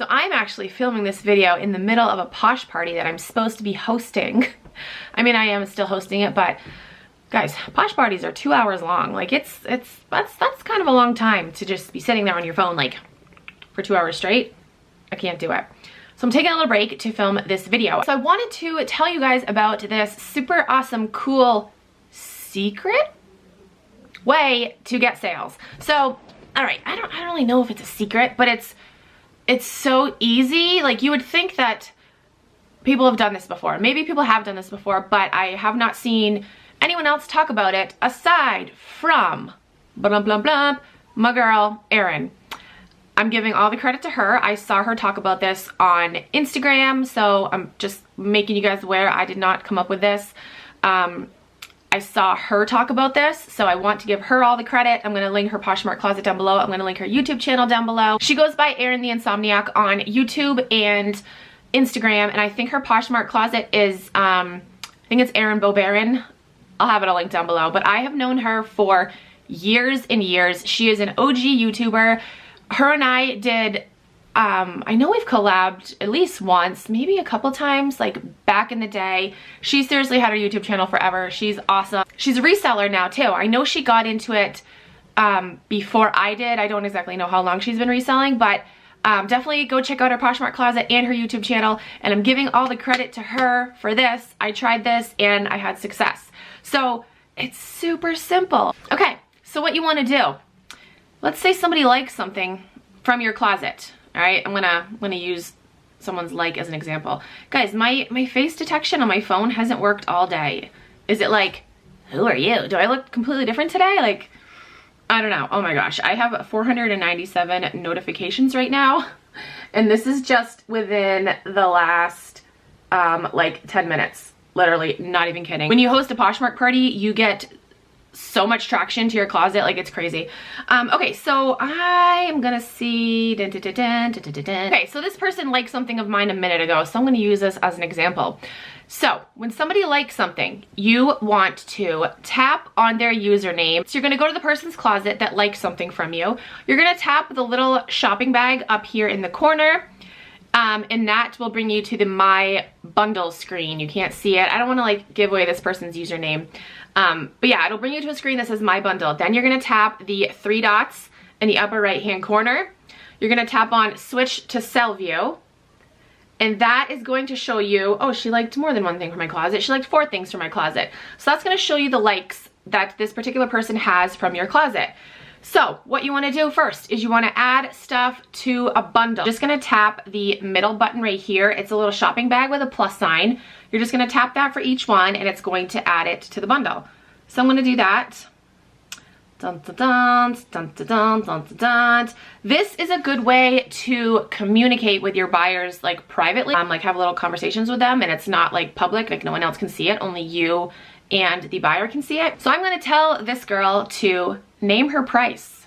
So I'm actually filming this video in the middle of a Posh party that I'm supposed to be hosting. I mean, I am still hosting it, but guys, Posh parties are 2 hours long. Like that's kind of a long time to just be sitting there on your phone like for 2 hours straight. I can't do it. So I'm taking a little break to film this video. So I wanted to tell you guys about this super awesome, cool, secret way to get sales. So, all right, I don't really know if it's a secret, but it's so easy. Like, you would think that people have done this before. Maybe people have done this before, but I have not seen anyone else talk about it aside from blah, blah, blah, my girl, Erin. I'm giving all the credit to her. I saw her talk about this on Instagram, so I'm just making you guys aware I did not come up with this. I saw her talk about this, so I want to give her all the credit. I'm going to link her Poshmark closet down below. I'm going to link her YouTube channel down below. She goes by Erin the Insomniac on YouTube and Instagram, and I think her Poshmark closet is, I think it's Erin Bobarin. I'll have it all linked down below, but I have known her for years and years. She is an OG YouTuber. Her and I did, I know we've collabed at least once, maybe a couple times, like back in the day. She seriously had her YouTube channel forever. She's awesome. She's a reseller now too. I know she got into it before I did. I don't exactly know how long she's been reselling, but definitely go check out her Poshmark closet and her YouTube channel. And I'm giving all the credit to her for this. I tried this and I had success. So it's super simple. Okay, so what you want to do, let's say somebody likes something from your closet. All right, I'm gonna use someone's like as an example. Guys, my face detection on my phone hasn't worked all day. Is it like, who are you? Do I look completely different today? Like, I don't know. Oh my gosh, I have 497 notifications right now, and this is just within the last like 10 minutes. Literally, not even kidding. When you host a Poshmark party, you get so much traction to your closet, like it's crazy. Okay, so I am gonna see, okay, so this person liked something of mine a minute ago, so I'm gonna use this as an example. So when somebody likes something, you want to tap on their username. So you're gonna go to the person's closet that likes something from you. You're gonna tap the little shopping bag up here in the corner, and that will bring you to the My Bundle screen. You can't see it. I don't wanna like give away this person's username. But yeah, it'll bring you to a screen that says My Bundle. Then you're gonna tap the 3 dots in the upper right hand corner. You're gonna tap on Switch to Sell View. And that is going to show you, oh, she liked more than one thing from my closet. She liked 4 things from my closet. So that's gonna show you the likes that this particular person has from your closet. So what you wanna do first is you wanna add stuff to a bundle. Just gonna tap the middle button right here. It's a little shopping bag with a plus sign. You're just gonna tap that for each one and it's going to add it to the bundle. So I'm gonna do that. Dun, dun, dun, dun, dun, dun, dun, dun, dun. This is a good way to communicate with your buyers like privately, like have little conversations with them, and it's not like public, like no one else can see it, only you and the buyer can see it. So I'm gonna tell this girl to name her price.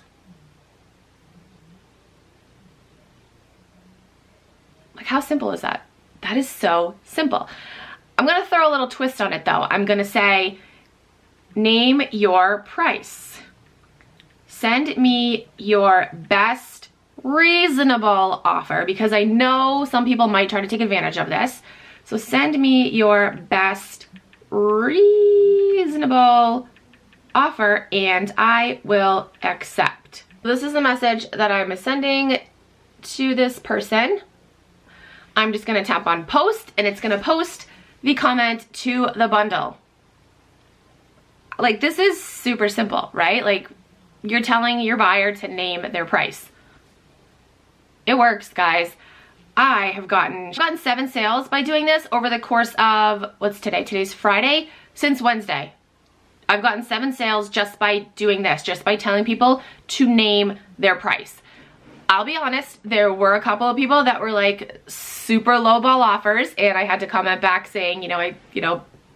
Like, how simple is that? That is so simple. I'm gonna throw a little twist on it though. I'm gonna say, name your price. Send me your best reasonable offer, because I know some people might try to take advantage of this. So send me your best reasonable offer and I will accept. This is the message that I'm sending to this person. I'm just gonna tap on post and it's gonna post the comment to the bundle. Like, this is super simple, right? Like, you're telling your buyer to name their price. It works, guys. I have gotten 7 sales by doing this over the course of, what's today? Today's Friday, since Wednesday. I've gotten 7 sales just by doing this, just by telling people to name their price. I'll be honest, there were a couple of people that were like super lowball offers, and I had to comment back saying,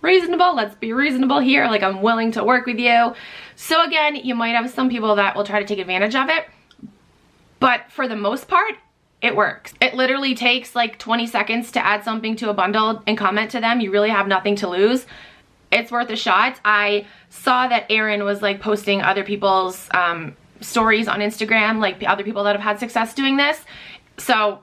reasonable, let's be reasonable here, like I'm willing to work with you. So again, you might have some people that will try to take advantage of it, but for the most part, it works. It literally takes like 20 seconds to add something to a bundle and comment to them. You really have nothing to lose. It's worth a shot. I saw that Erin was like posting other people's stories on Instagram, like other people that have had success doing this. So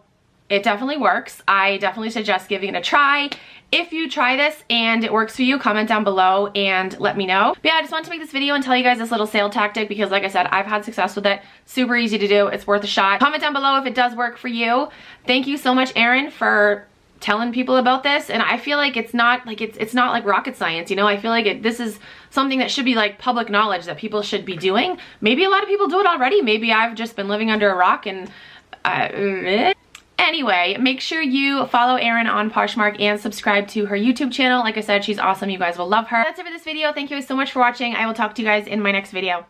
it definitely works. I definitely suggest giving it a try. If you try this and it works for you, comment down below and let me know. But yeah, I just wanted to make this video and tell you guys this little sale tactic because like I said, I've had success with it. Super easy to do. It's worth a shot. Comment down below if it does work for you. Thank you so much, Erin, for telling people about this. And I feel like it's not like rocket science, you know? I feel like this is something that should be like public knowledge that people should be doing. Maybe a lot of people do it already. Maybe I've just been living under a rock and anyway, make sure you follow Erin on Poshmark and subscribe to her YouTube channel. Like I said, she's awesome. You guys will love her. That's it for this video. Thank you guys so much for watching. I will talk to you guys in my next video.